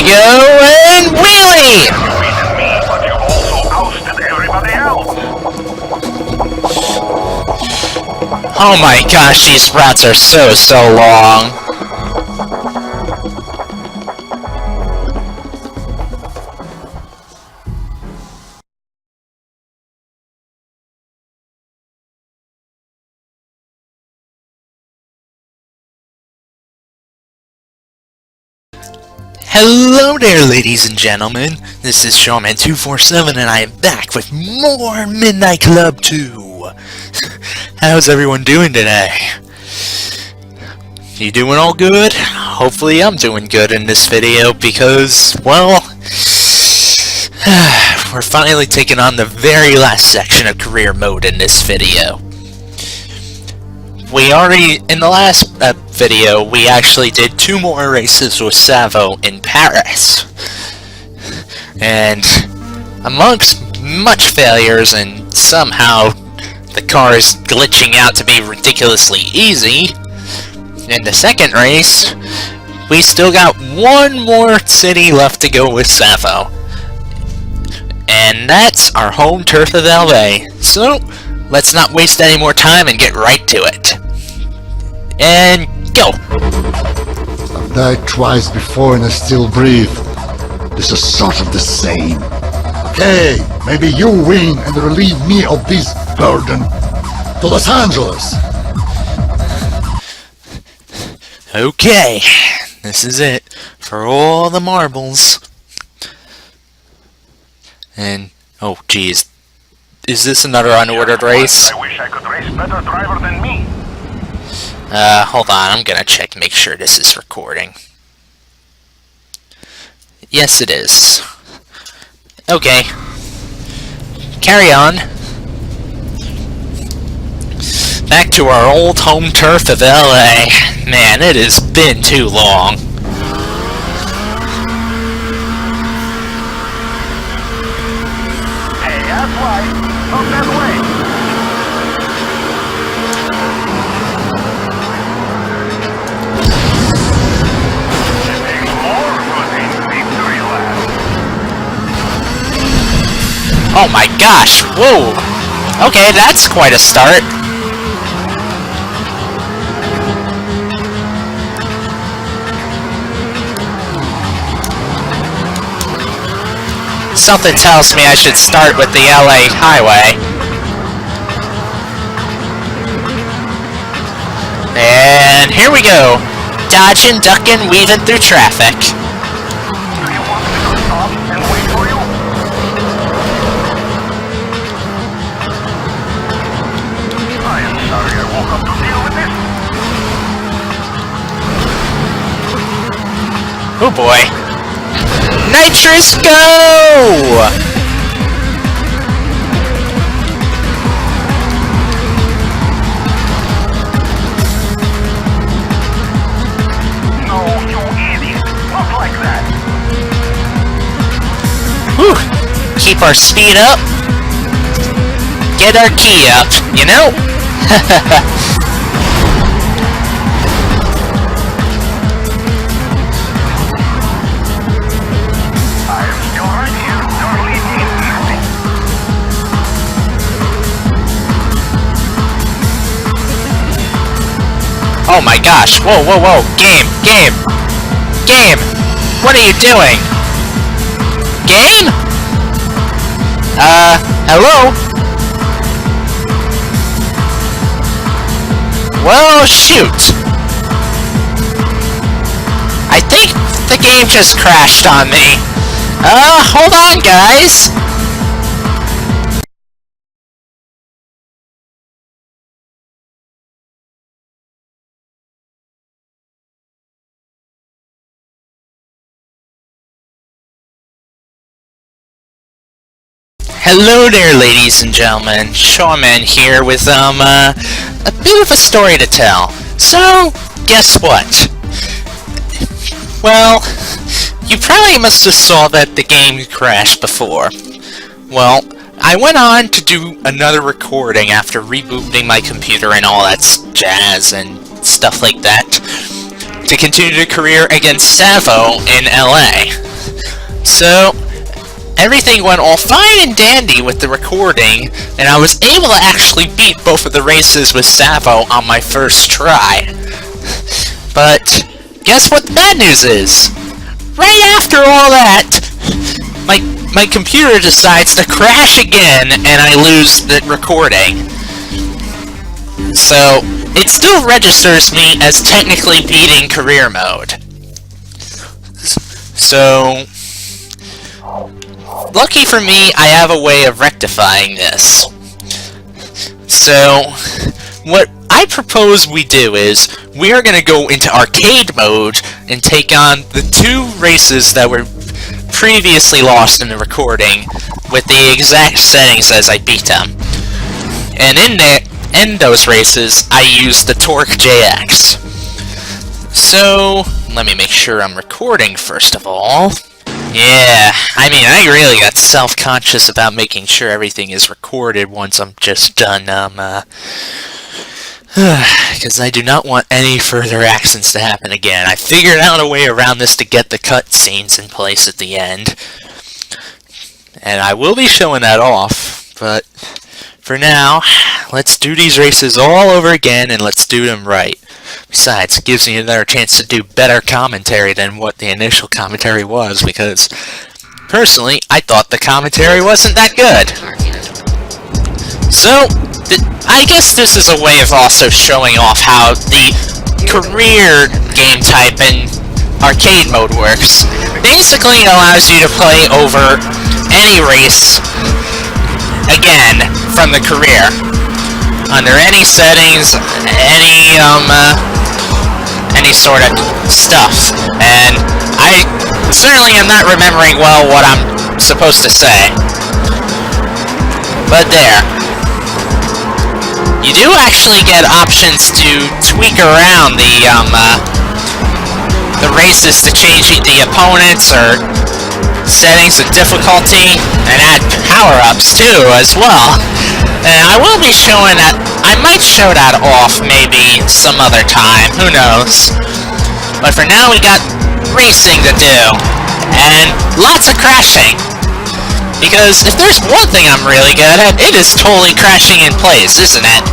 go, and wheelie! But you also ousted everybody else. Oh my gosh, these routes are so long. Hello there, ladies and gentlemen. This is Seanman 247, and I am back with more Midnight Club 2. How's everyone doing today? You doing all good? Hopefully I'm doing good in this video because, well, we're finally taking on the very last section of career mode in this video. We already, in the last video, we actually did 2 more races with Savo in Paris. And amongst much failures and somehow the car is glitching out to be ridiculously easy, in the second race, we still got 1 more city left to go with Savo. And that's our home turf of LA. So, let's not waste any more time and get right to it. And go! I've died twice before and I still breathe. This is sort of the same. Okay, maybe you win and relieve me of this burden. To Los Angeles! Okay, this is it for all the marbles. And, oh geez, is this another unordered race? I wish I could race better driver than me. Hold on, I'm gonna check to make sure this is recording. Yes, it is. Okay. Carry on. Back to our old home turf of LA. Man, it has been too long. Hey, that's right. Not that way. Oh my gosh, whoa! Okay, that's quite a start. Something tells me I should start with the LA highway. And here we go! Dodging, ducking, weaving through traffic. Do you want me to stop and wait for you? I am sorry I woke up to deal with this. Oh boy. Nitrous, go! No, you idiot. Not like that. Whew. Keep our speed up. Get our key up, you know? Oh my gosh, whoa, whoa, whoa, game, game, game, what are you doing? Game? Hello? Well, shoot. I think the game just crashed on me. Hold on, guys. Hello there, ladies and gentlemen. Seanman here with, a bit of a story to tell. So, guess what? Well, you probably must have saw that the game crashed before. Well, I went on to do another recording after rebooting my computer and all that jazz and stuff like that to continue the career against Savo in LA. So, everything went all fine and dandy with the recording, and I was able to actually beat both of the races with Savo on my first try. But, guess what the bad news is? Right after all that, my computer decides to crash again, and I lose the recording. So, it still registers me as technically beating career mode. So, lucky for me, I have a way of rectifying this. So, what I propose we do is, we are going to go into arcade mode and take on the 2 races that were previously lost in the recording with the exact settings as I beat them. And in those races, I used the Torque JX. So, let me make sure I'm recording first of all. Yeah, I mean, I really got self-conscious about making sure everything is recorded once I'm just done, because I do not want any further accidents to happen again. I figured out a way around this to get the cutscenes in place at the end. And I will be showing that off, but for now, let's do these races all over again and let's do them right. Besides, it gives me another chance to do better commentary than what the initial commentary was, because personally, I thought the commentary wasn't that good. So, I guess this is a way of also showing off how the career game type in arcade mode works. Basically, it allows you to play over any race, again, from the career. Under any settings, any sort of stuff. And I certainly am not remembering well what I'm supposed to say. But there. You do actually get options to tweak around the races to change the opponents or settings of difficulty and add power-ups too as well. And I will be showing that. I might show that off maybe some other time, who knows. But for now we got racing to do and lots of crashing. Because if there's one thing I'm really good at, it is totally crashing in place, isn't it?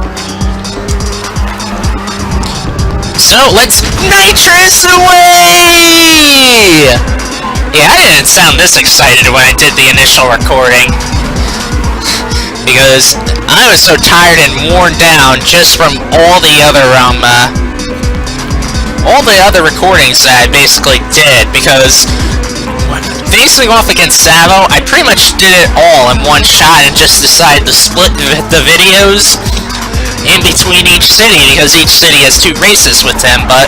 So let's nitrous away! Yeah, I didn't sound this excited when I did the initial recording. Because I was so tired and worn down just from all the other recordings that I basically did, because facing off against Savo, I pretty much did it all in one shot and just decided to split the videos in between each city, because each city has 2 races with them, but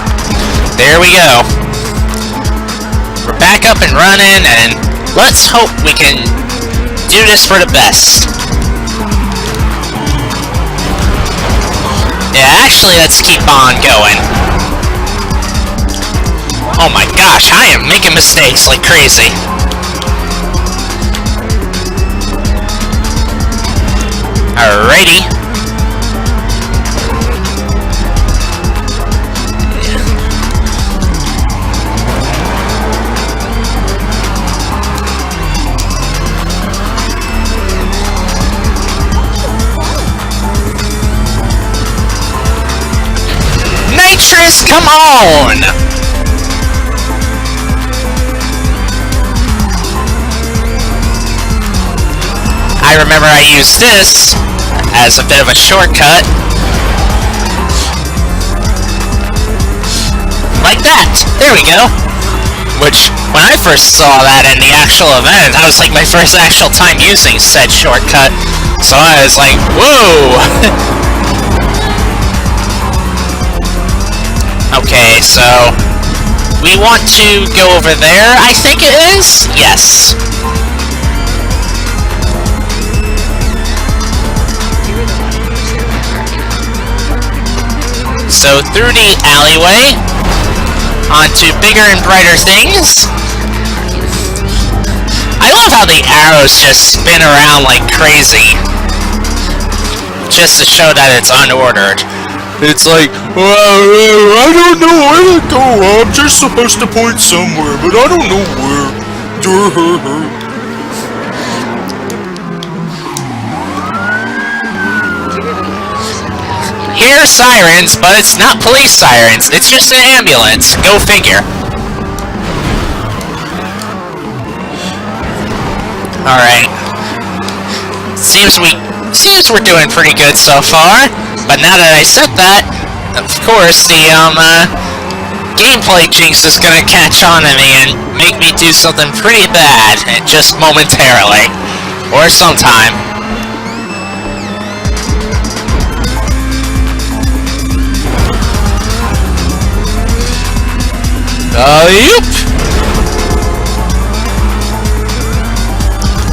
there we go. We're back up and running, and let's hope we can do this for the best. Yeah, actually, let's keep on going. Oh my gosh, I am making mistakes like crazy. Alrighty. Nitrous, come on! I remember I used this as a bit of a shortcut. Like that! There we go! Which, when I first saw that in the actual event, that was like my first actual time using said shortcut. So I was like, whoa! Okay, so we want to go over there, I think it is? Yes. So through the alleyway, onto bigger and brighter things. I love how the arrows just spin around like crazy, just to show that it's unordered. It's like, I don't know where to go, I'm just supposed to point somewhere, but I don't know where. Hear sirens, but it's not police sirens. It's just an ambulance. Go figure. Alright. Seems we're doing pretty good so far. But now that I said that, of course the gameplay jinx is gonna catch on to me and make me do something pretty bad, and just momentarily. Or sometime. Yep.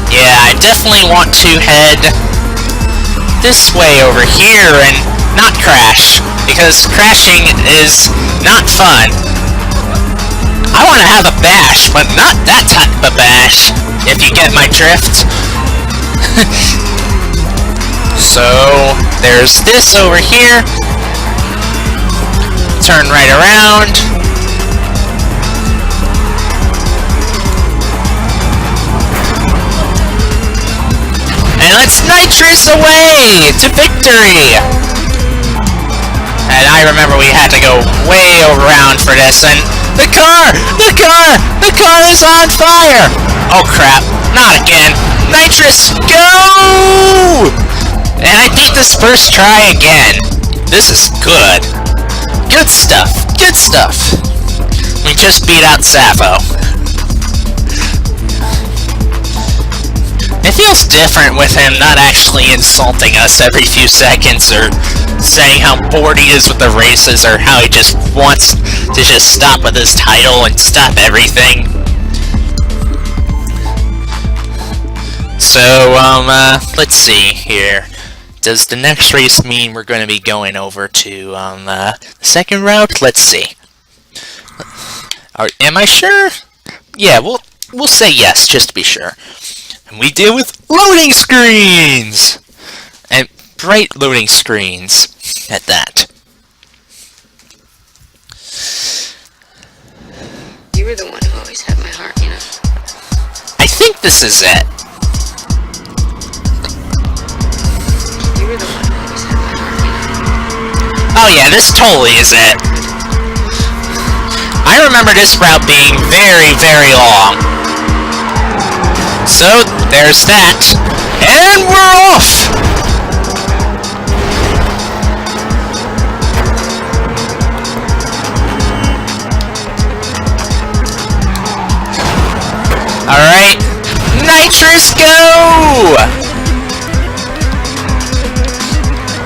Yeah, I definitely want to head this way over here and not crash, because crashing is not fun. I want to have a bash, but not that type of bash, if you get my drift. So, there's this over here. Turn right around. And let's nitrous away to victory! And I remember we had to go way around for this, and the car is on fire! Oh crap, not again. Nitrous, go! And I beat this first try again. This is good. Good stuff, good stuff. We just beat out Savo. It feels different with him not actually insulting us every few seconds, or saying how bored he is with the races, or how he just wants to just stop with his title and stop everything. So, let's see here. Does the next race mean we're going to be going over to, the second route? Let's see. Am I sure? Yeah, we'll say yes, just to be sure. And we deal with loading screens! And bright loading screens at that. You were the one who always had my heart, you know? I think this is it. You were the one who always had my heart, you know? Oh yeah, this totally is it. I remember this route being very, very long. So, there's that. And we're off! Alright. Nitrous, go!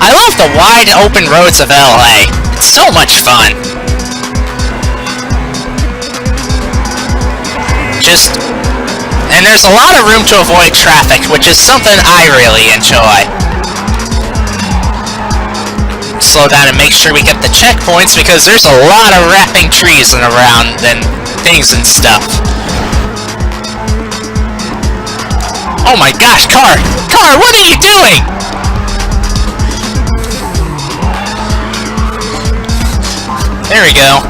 I love the wide open roads of LA. It's so much fun. And there's a lot of room to avoid traffic, which is something I really enjoy. Slow down and make sure we get the checkpoints, because there's a lot of wrapping trees and around and things and stuff. Oh my gosh, car! Car, what are you doing? There we go.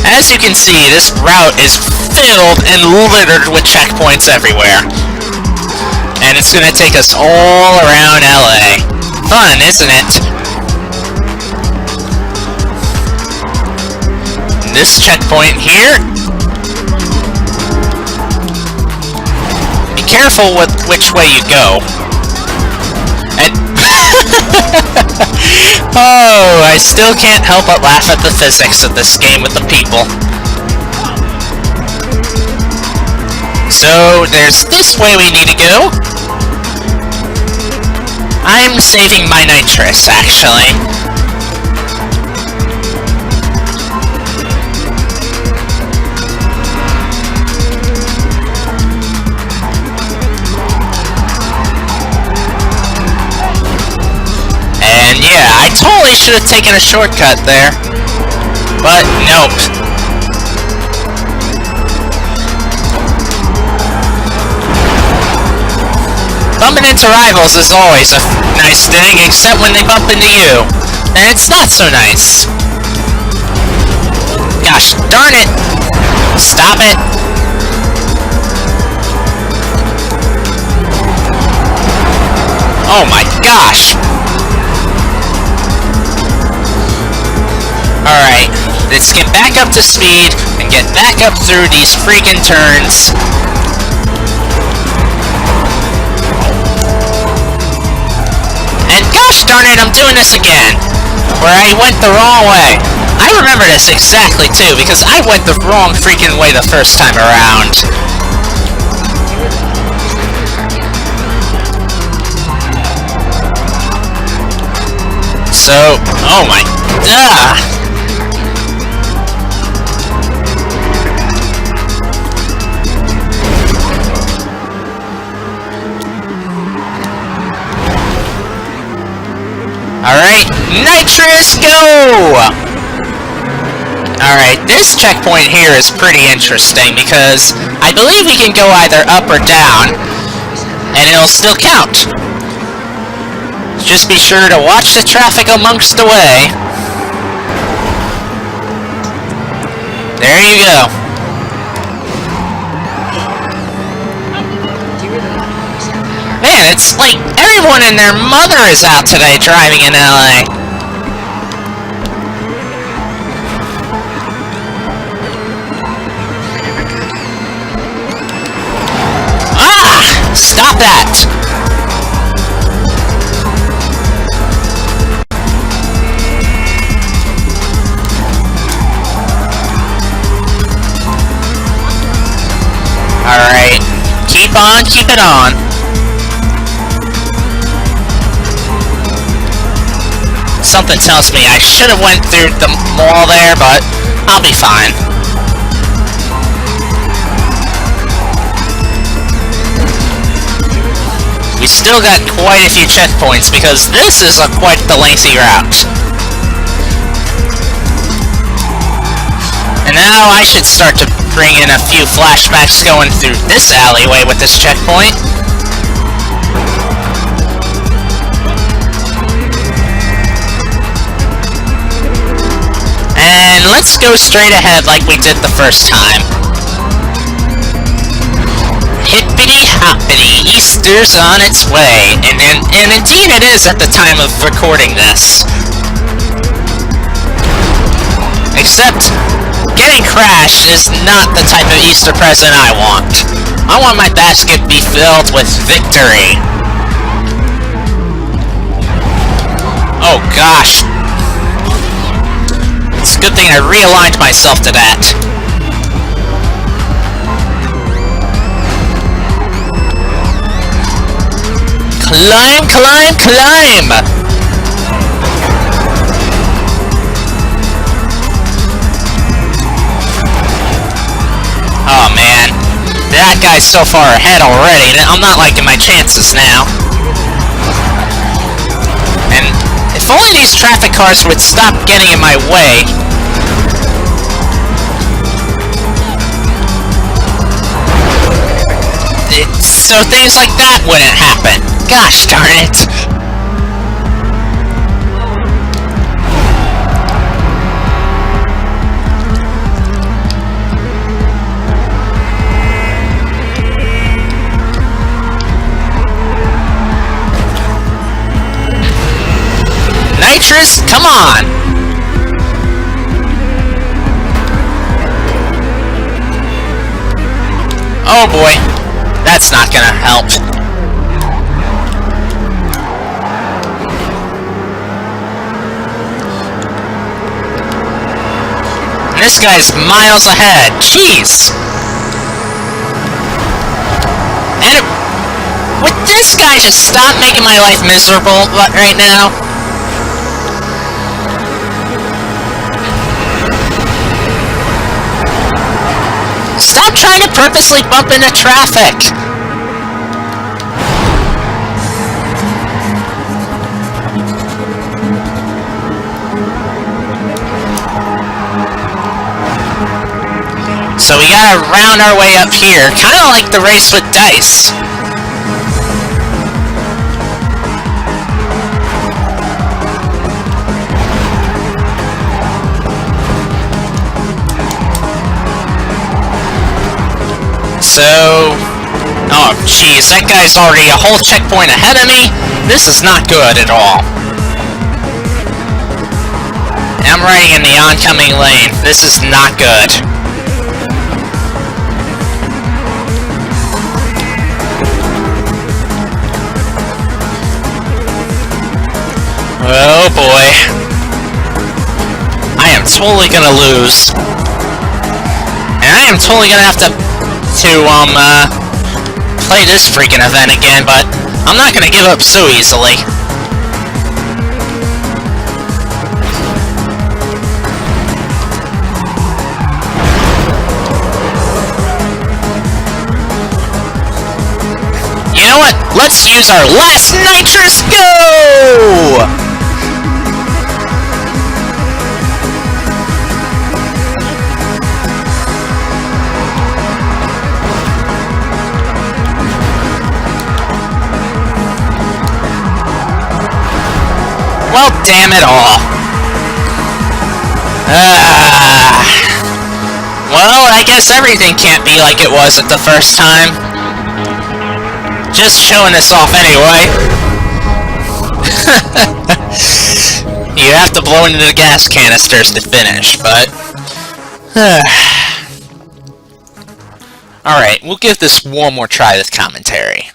As you can see, this route is filled and littered with checkpoints everywhere. And it's gonna take us all around LA. Fun, isn't it? This checkpoint here. Be careful with which way you go. And oh, I still can't help but laugh at the physics of this game with the people. So, there's this way we need to go. I'm saving my nitrous, actually. And yeah, I totally should have taken a shortcut there. But nope. Bumping into rivals is always a nice thing, except when they bump into you. And it's not so nice. Gosh darn it! Stop it! Oh my gosh! Alright, let's get back up to speed and get back up through these freaking turns. And gosh darn it, I'm doing this again! Where I went the wrong way. I remember this exactly too, because I went the wrong freaking way the first time around. So, oh my, Alright, nitrous, go! Alright, this checkpoint here is pretty interesting because I believe you can go either up or down, and it'll still count. Just be sure to watch the traffic amongst the way. There you go. Man, it's like everyone and their mother is out today driving in LA. Ah! Stop that! Alright, keep it on. Something tells me I should have went through the mall there, but I'll be fine. We still got quite a few checkpoints because this is quite the lengthy route. And now I should start to bring in a few flashbacks going through this alleyway with this checkpoint. And let's go straight ahead like we did the first time. Hippity-hoppity, Easter's on its way. And indeed it is at the time of recording this. Except, getting crashed is not the type of Easter present I want. I want my basket to be filled with victory. Oh gosh. It's a good thing I realigned myself to that. Climb, climb, climb! Oh man, that guy's so far ahead already that I'm not liking my chances now. And if only these traffic cars would stop getting in my way. So things like that wouldn't happen. Gosh darn it. Nitrous, come on! Oh boy, that's not gonna help. And this guy's miles ahead, jeez! And would this guy just stop making my life miserable right now? Stop trying to purposely bump into traffic! So we gotta round our way up here, kinda like the race with dice. So Oh, jeez, that guy's already a whole checkpoint ahead of me. This is not good at all. I'm riding in the oncoming lane. This is not good. Oh boy. I am totally gonna lose. And I am totally gonna have to play this freaking event again, but I'm not gonna give up so easily. You know what? Let's use our last nitrous go! Well, damn it all. Well, I guess everything can't be like it was at the first time. Just showing this off anyway. You have to blow into the gas canisters to finish, but... Alright, we'll give this one more try, this commentary.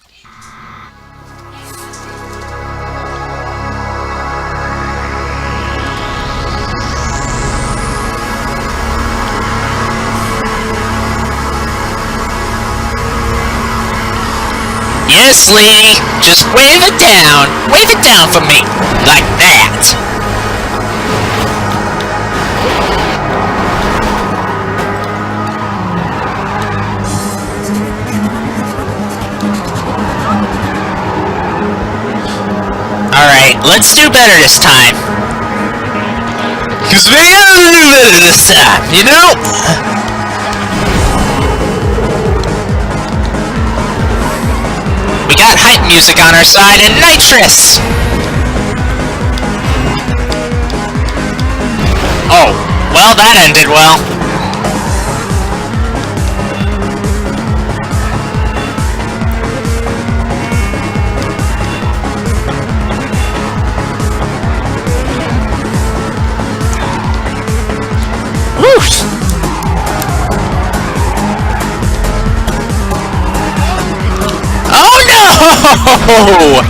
Yes, lady, just wave it down for me, like that. Alright, let's do better this time. Cause we gotta do better this time, you know? We got hype music on our side and nitrous! Oh, well that ended well. Whoosh! Oh no!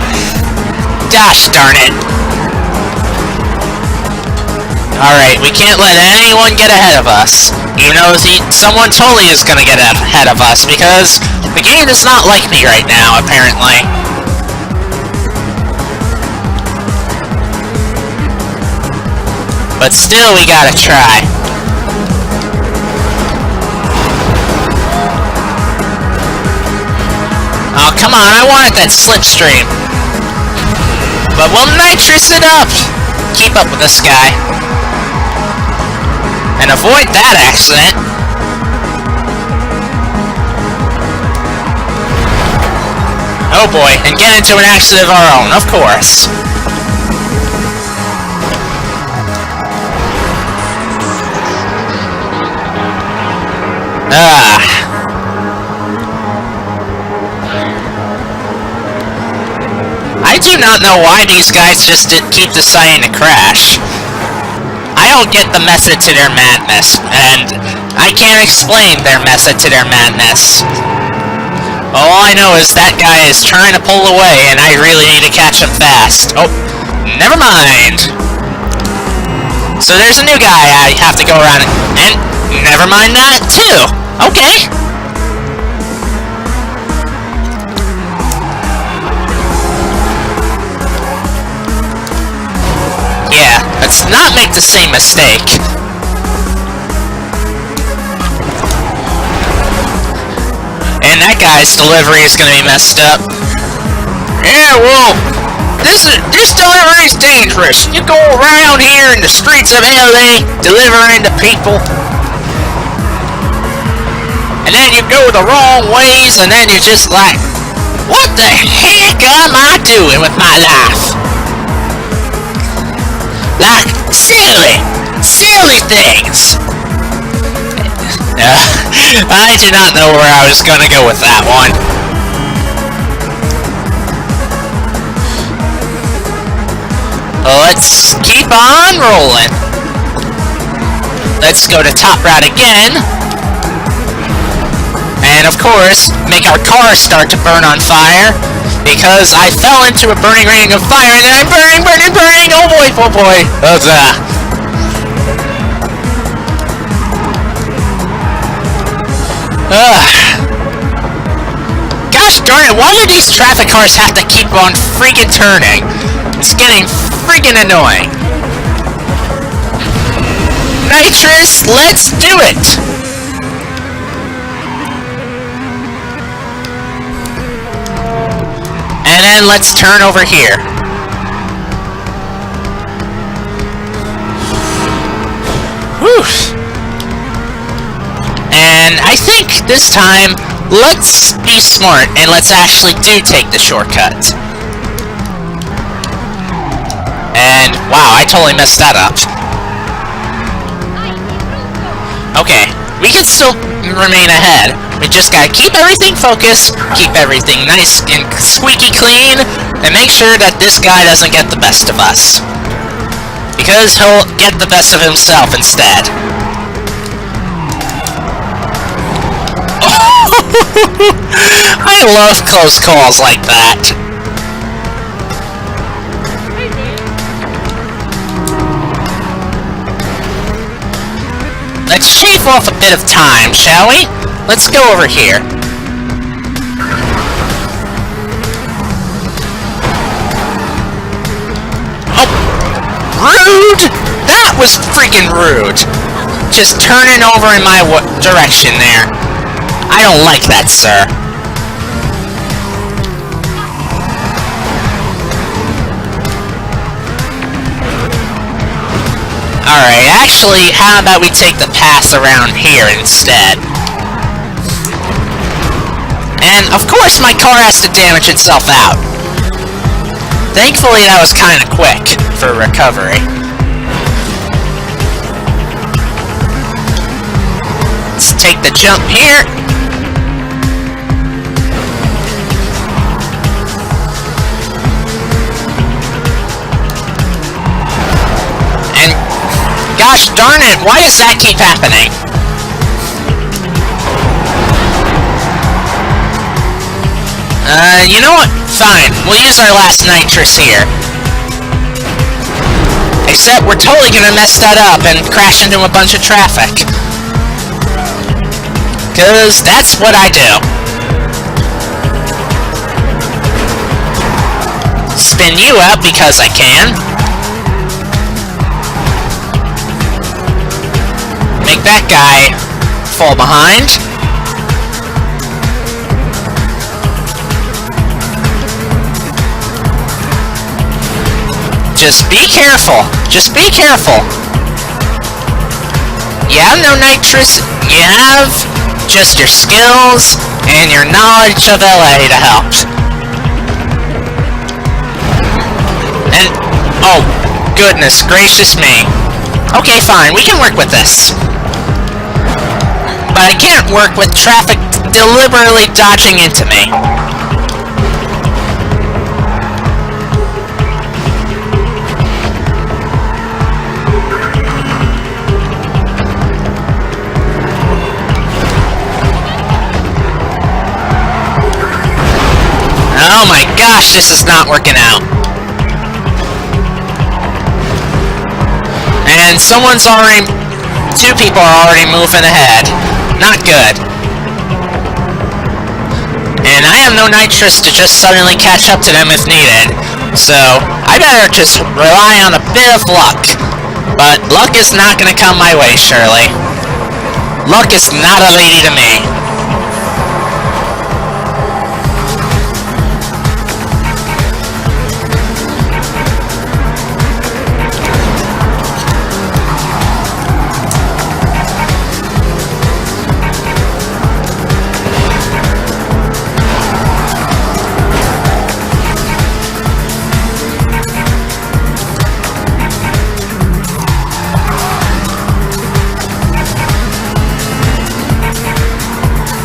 Gosh darn it. Alright, we can't let anyone get ahead of us. Even though someone totally is gonna get ahead of us, because the game does not like me right now, apparently. But still, we gotta try. Oh, come on, I wanted that slipstream. But we'll nitrous it up! Keep up with this guy. And avoid that accident. Oh boy, and get into an accident of our own, of course. I do not know why these guys just keep deciding to crash. I don't get the method to their madness, and I can't explain their method to their madness. All I know is that guy is trying to pull away, and I really need to catch him fast. Oh, never mind. So there's a new guy I have to go around, and never mind that, too. Okay. Yeah, let's not make the same mistake. And that guy's delivery is gonna be messed up. Yeah, well, this delivery is dangerous. You go around here in the streets of LA delivering to people, and then you go the wrong ways, and then you're just like, what the heck am I doing with my life? Like, silly things! I do not know where I was gonna go with that one. Let's keep on rolling. Let's go to top route again. And of course, make our car start to burn on fire. Because I fell into a burning ring of fire and then I'm burning, burning, burning! Oh boy, oh boy! Gosh darn it, why do these traffic cars have to keep on freaking turning? It's getting freaking annoying. Nitrous, let's do it! And then let's turn over here. Whew. And I think this time, let's be smart and let's actually take the shortcut. And, wow, I totally messed that up. Okay, we can still remain ahead. We just gotta keep everything focused, keep everything nice and squeaky clean, and make sure that this guy doesn't get the best of us. Because he'll get the best of himself instead. I love close calls like that. Let's shave off a bit of time, shall we? Let's go over here. Oh! Rude! That was freaking rude! Just turning over in my direction there. I don't like that, sir. Alright, actually, how about we take the path around here instead? And, of course, my car has to damage itself out. Thankfully, that was kinda quick for recovery. Let's take the jump here. And, gosh darn it, why does that keep happening? You know what? Fine. We'll use our last nitrous here. Except we're totally gonna mess that up and crash into a bunch of traffic. Cause that's what I do. Spin you out because I can. Make that guy fall behind. Just be careful. Just be careful. You have no nitrous. You have just your skills and your knowledge of LA to help. And, oh, goodness gracious me. Okay, fine. We can work with this. But I can't work with traffic deliberately dodging into me. Oh my gosh, this is not working out. And two people are already moving ahead. Not good. And I have no nitrous to just suddenly catch up to them if needed. So, I better just rely on a bit of luck. But luck is not gonna come my way, Shirley. Luck is not a lady to me.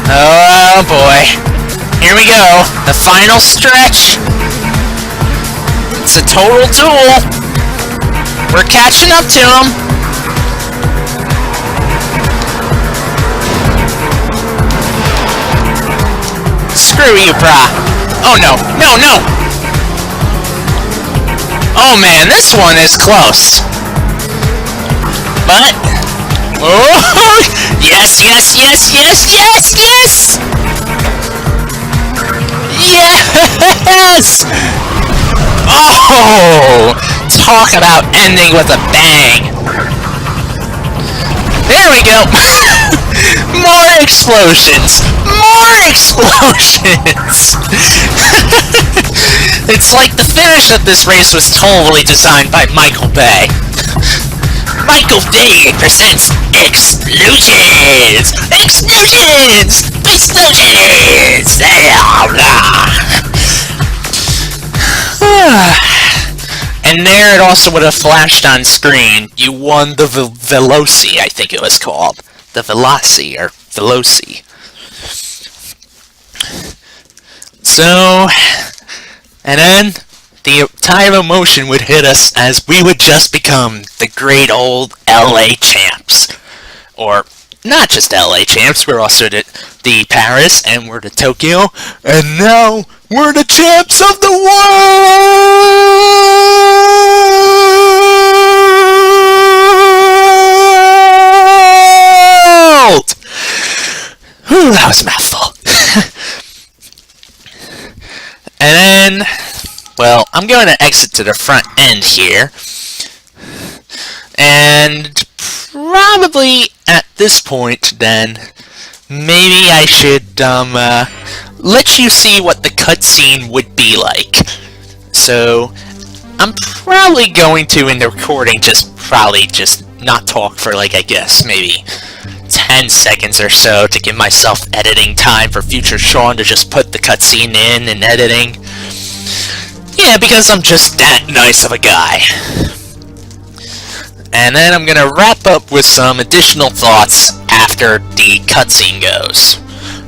Oh boy. Here we go. The final stretch. It's a total duel. We're catching up to him. Screw you, brah. Oh no, no, no! Oh man, this one is close. But... Oh! Yes, yes, yes, yes, yes, yes! Yes! Oh! Talk about ending with a bang! There we go! More explosions! More explosions! It's like the finish of this race was totally designed by Michael Bay. Michael Bay presents Explosions! Explosions! Explosions! And there it also would have flashed on screen. You won the Veloci, I think it was called. The Veloci, or Veloci. So, and then the tide of emotion would hit us as we would just become the great old LA champs. Or, not just LA champs, we're also the Paris, and we're the Tokyo, and now we're the champs of the world! Whew, that was a mouthful. And then, well, I'm going to exit to the front end here. And probably at this point, then, maybe I should let you see what the cutscene would be like. So, I'm probably going to, in the recording, just not talk for, like, I guess, maybe 10 seconds or so to give myself editing time for future Sean to just put the cutscene in and editing. Yeah, because I'm just that nice of a guy. And then I'm gonna wrap up with some additional thoughts after the cutscene goes.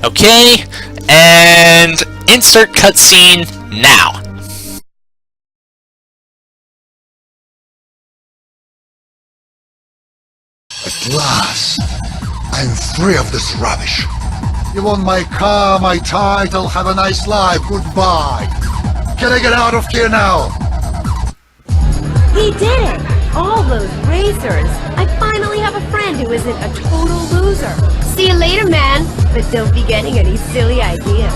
Okay? And insert cutscene now. At last, I'm free of this rubbish. You want my car, my title, have a nice life, goodbye. Can I get out of here now? He did it! All those racers! I finally have a friend who isn't a total loser. See you later, man. But don't be getting any silly ideas.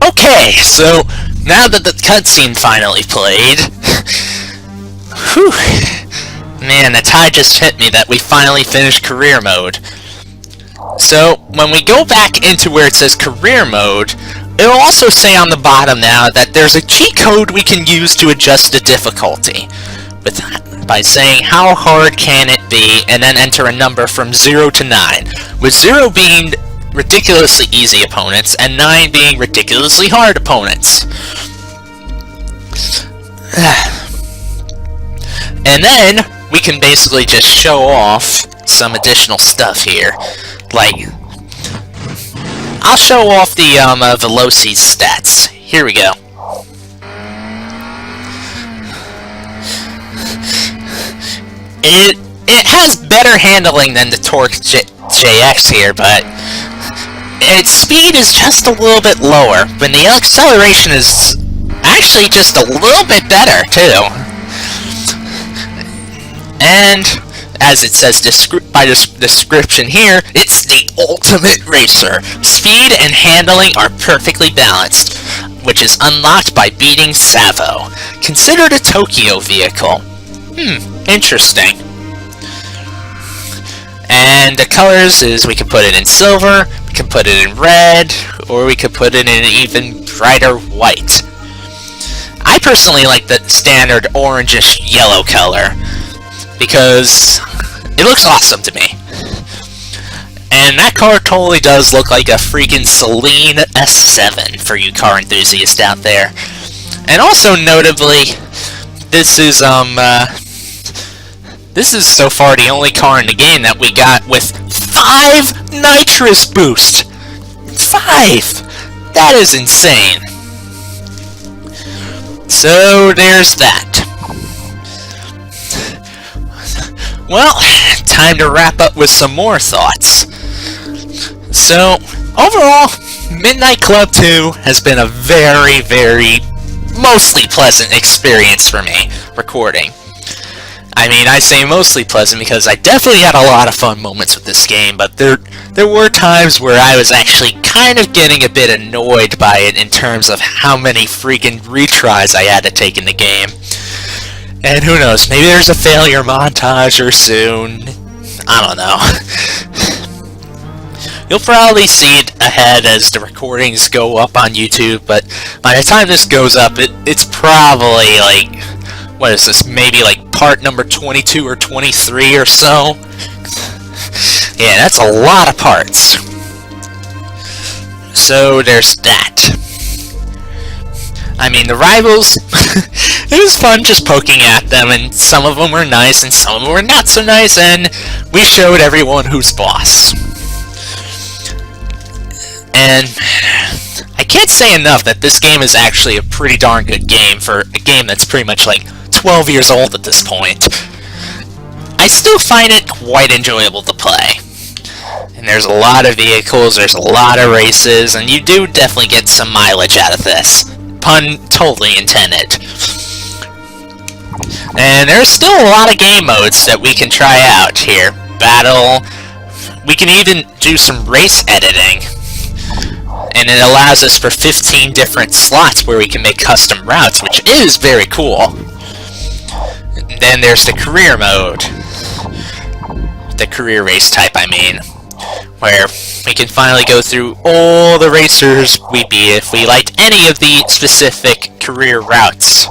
Okay, so now that the cutscene finally played, whew, man, the tide just hit me that we finally finished career mode. So when we go back into where it says career mode, it'll also say on the bottom now that there's a cheat code we can use to adjust the difficulty. By saying how hard can it be, and then enter a number from 0 to 9, with 0 being ridiculously easy opponents, and 9 being ridiculously hard opponents. And then, we can basically just show off some additional stuff here. Like, I'll show off the Veloci's stats. Here we go. It has better handling than the Torque JX here, but its speed is just a little bit lower, when the acceleration is actually just a little bit better, too. And, as it says by description here, it's the ultimate racer. Speed and handling are perfectly balanced, which is unlocked by beating Savo. Considered a Tokyo vehicle. Interesting. And the colors is we can put it in silver, we can put it in red, or we could put it in an even brighter white. I personally like the standard orangish yellow color, because it looks awesome to me. And that car totally does look like a freaking Celine S7 for you car enthusiasts out there. And also notably, this is so far the only car in the game that we got with 5 nitrous boost. 5! That is insane. So there's that. Well, time to wrap up with some more thoughts. So, overall, Midnight Club 2 has been a very, very mostly pleasant experience for me recording. I mean, I say mostly pleasant because I definitely had a lot of fun moments with this game, but there were times where I was actually kind of getting a bit annoyed by it in terms of how many freaking retries I had to take in the game. And who knows, maybe there's a failure montage or soon. I don't know. You'll probably see it ahead as the recordings go up on YouTube, but by the time this goes up, it's probably like, what is this, maybe like part number 22 or 23 or so? Yeah, that's a lot of parts. So there's that. I mean, the rivals, it was fun just poking at them, and some of them were nice, and some of them were not so nice, and we showed everyone who's boss. And I can't say enough that this game is actually a pretty darn good game for a game that's pretty much like 12 years old at this point. I still find it quite enjoyable to play. And there's a lot of vehicles, there's a lot of races, and you do definitely get some mileage out of this. Pun totally intended. And there's still a lot of game modes that we can try out here. Battle, we can even do some race editing. And it allows us for 15 different slots where we can make custom routes, which is very cool. And then there's the career mode. The career race type, I mean. Where we can finally go through all the racers we'd be if we liked any of the specific career routes.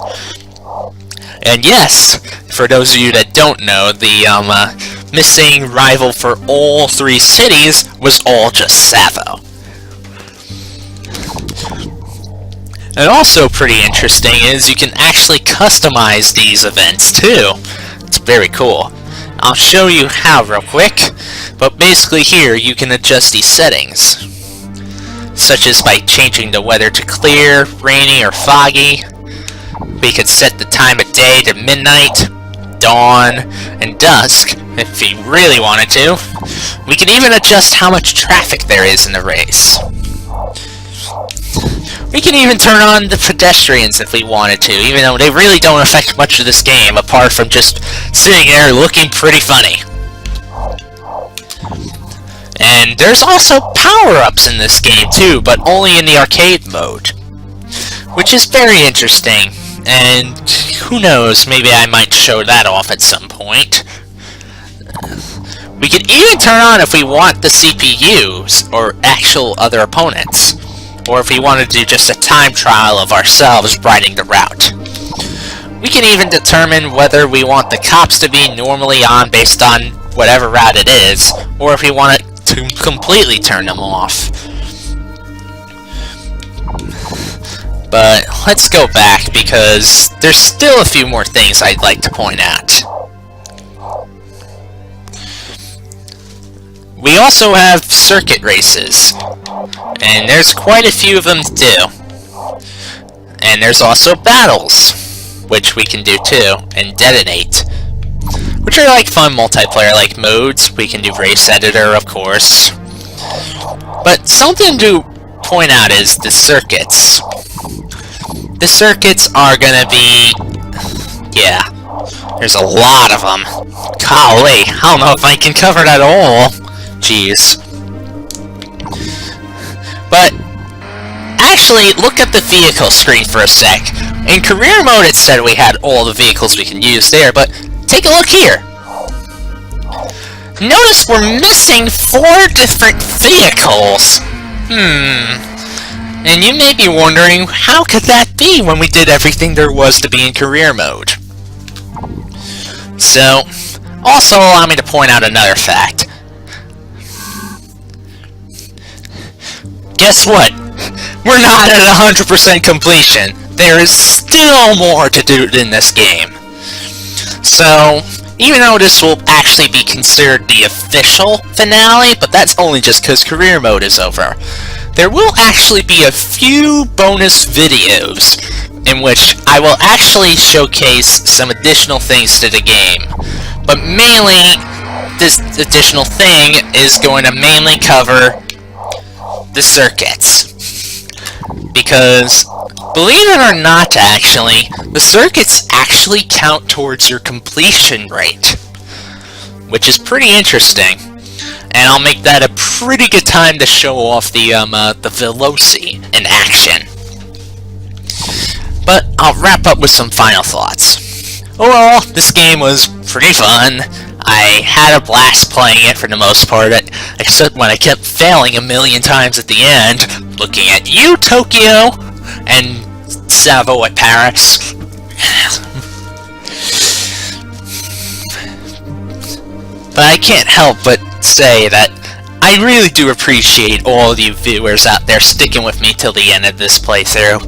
And yes, for those of you that don't know, the missing rival for all 3 cities was all just Savo. And also pretty interesting is you can actually customize these events too. It's very cool. I'll show you how real quick, but basically here you can adjust these settings, such as by changing the weather to clear, rainy, or foggy. We could set the time of day to midnight, dawn, and dusk if we really wanted to. We can even adjust how much traffic there is in the race. We can even turn on the pedestrians if we wanted to, even though they really don't affect much of this game, apart from just sitting there looking pretty funny. And there's also power-ups in this game too, but only in the arcade mode, which is very interesting, and who knows, maybe I might show that off at some point. We can even turn on if we want the CPUs, or actual other opponents. Or if we want to do just a time trial of ourselves riding the route. We can even determine whether we want the cops to be normally on based on whatever route it is, or if we want to completely turn them off. But let's go back because there's still a few more things I'd like to point out. We also have circuit races, and there's quite a few of them to do. And there's also battles, which we can do too, and detonate, which are like fun multiplayer-like modes. We can do race editor, of course. But something to point out is the circuits. The circuits are gonna be, yeah, there's a lot of them. Golly, I don't know if I can cover that all. Jeez. But actually, look at the vehicle screen for a sec. In career mode it said we had all the vehicles we can use there, but take a look here. Notice we're missing 4 different vehicles. And you may be wondering, how could that be when we did everything there was to be in career mode? So, also allow me to point out another fact. Guess what? We're not at 100% completion. There is still more to do in this game. So, even though this will actually be considered the official finale, but that's only just because career mode is over, there will actually be a few bonus videos in which I will actually showcase some additional things to the game. But mainly, this additional thing is going to mainly cover the circuits. Because, believe it or not actually, the circuits actually count towards your completion rate. Which is pretty interesting. And I'll make that a pretty good time to show off the Veloci in action. But I'll wrap up with some final thoughts. Overall, this game was pretty fun. I had a blast playing it for the most part, except when I kept failing a million times at the end, looking at you, Tokyo, and Savo at Paris. But I can't help but say that I really do appreciate all of you viewers out there sticking with me till the end of this playthrough.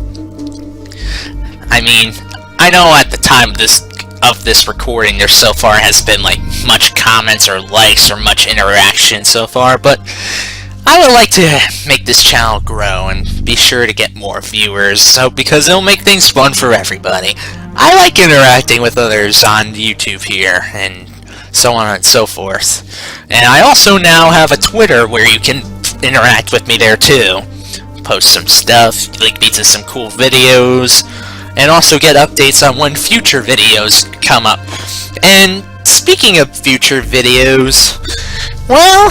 I mean, I know at the time of this recording there so far has been like much comments or likes or much interaction so far, but I would like to make this channel grow and be sure to get more viewers, because it'll make things fun for everybody. I like interacting with others on YouTube here, and so on and so forth. And I also now have a Twitter where you can interact with me there too. Post some stuff, link me to some cool videos, and also get updates on when future videos come up. And speaking of future videos, well,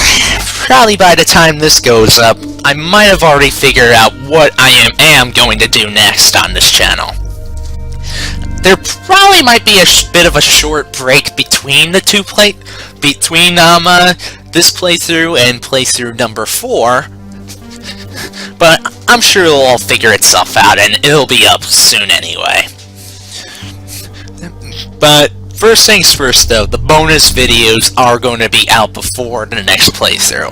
probably by the time this goes up, I might have already figured out what I am going to do next on this channel. There probably might be a bit of a short break between the two between this playthrough and playthrough number 4, but I'm sure it'll all figure itself out and it'll be up soon anyway. But first things first though, the bonus videos are going to be out before the next playthrough.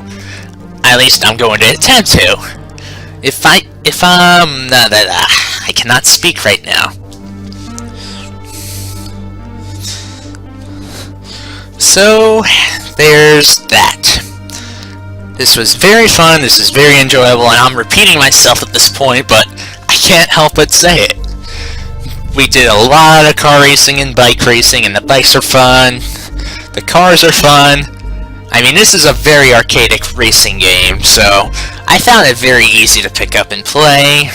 At least I'm going to attempt to. I cannot speak right now. So, there's that. This was very fun, this is very enjoyable, and I'm repeating myself at this point, but I can't help but say it. We did a lot of car racing and bike racing, and the bikes are fun, the cars are fun. I mean, this is a very archaic racing game, so I found it very easy to pick up and play.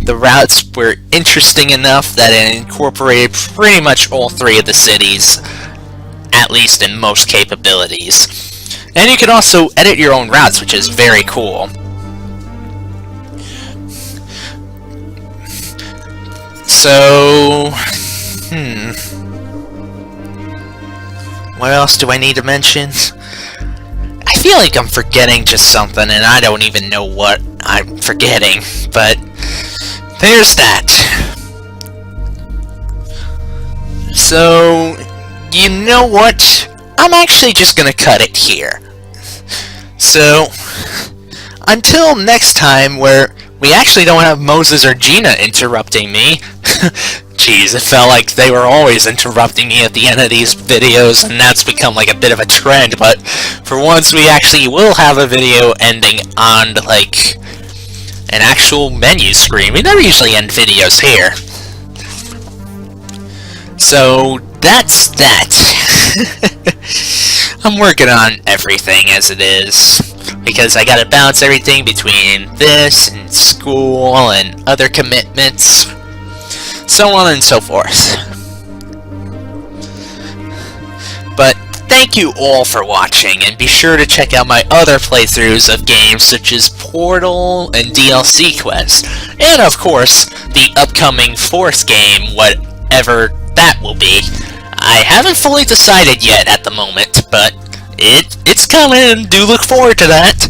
The routes were interesting enough that it incorporated pretty much all 3 of the cities, at least in most capabilities. And you can also edit your own routes, which is very cool. So, what else do I need to mention? I feel like I'm forgetting just something, and I don't even know what I'm forgetting, but there's that. So, you know what? I'm actually just gonna cut it here. So, until next time, where we actually don't have Moses or Gina interrupting me. Jeez, it felt like they were always interrupting me at the end of these videos, and that's become like a bit of a trend, but for once we actually will have a video ending on, like, an actual menu screen. We never usually end videos here. So, that's that. I'm working on everything as it is, because I gotta balance everything between this and school and other commitments, so on and so forth. But thank you all for watching, and be sure to check out my other playthroughs of games such as Portal and DLC Quest, and of course, the upcoming 4th game, whatever that will be. I haven't fully decided yet at the moment, but it's coming, and do look forward to that.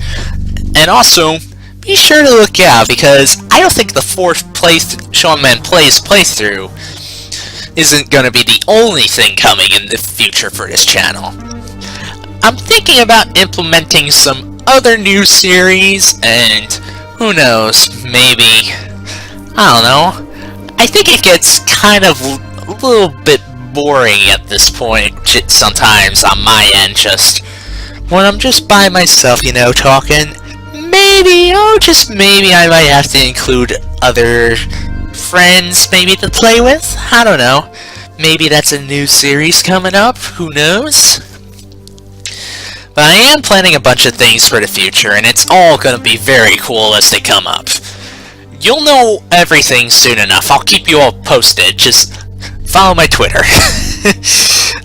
And also, be sure to look out, because I don't think the 4th Seanman Plays playthrough isn't going to be the only thing coming in the future for this channel. I'm thinking about implementing some other new series, and who knows, maybe, I don't know, I think it gets kind of a little bit boring at this point sometimes on my end, just when I'm just by myself, you know, talking. maybe, oh, just maybe I might have to include other friends maybe to play with. I don't know. Maybe that's a new series coming up. Who knows? But I am planning a bunch of things for the future, and it's all going to be very cool as they come up. You'll know everything soon enough. I'll keep you all posted. Just follow my Twitter.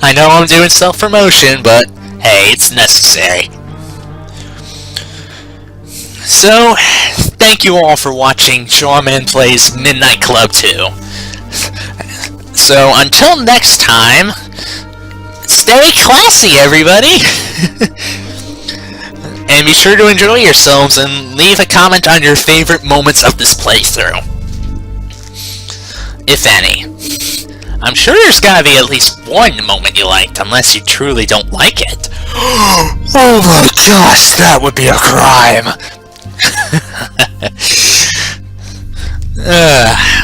I know I'm doing self-promotion, but hey, it's necessary. So, thank you all for watching Seanman Plays Midnight Club 2. So, until next time, stay classy, everybody! And be sure to enjoy yourselves and leave a comment on your favorite moments of this playthrough. If any. I'm sure there's gotta be at least one moment you liked, unless you truly don't like it. Oh my gosh, that would be a crime!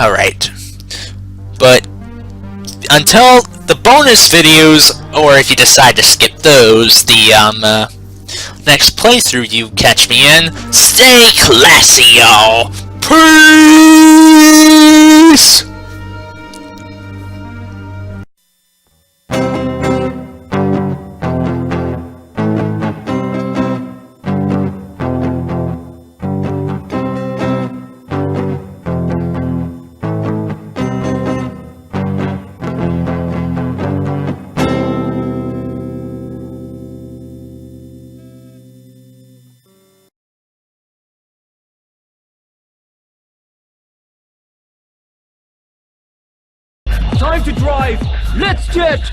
Alright. But until the bonus videos, or if you decide to skip those, the next playthrough you catch me in, stay classy, y'all! Peace! Time to drive! Let's jet!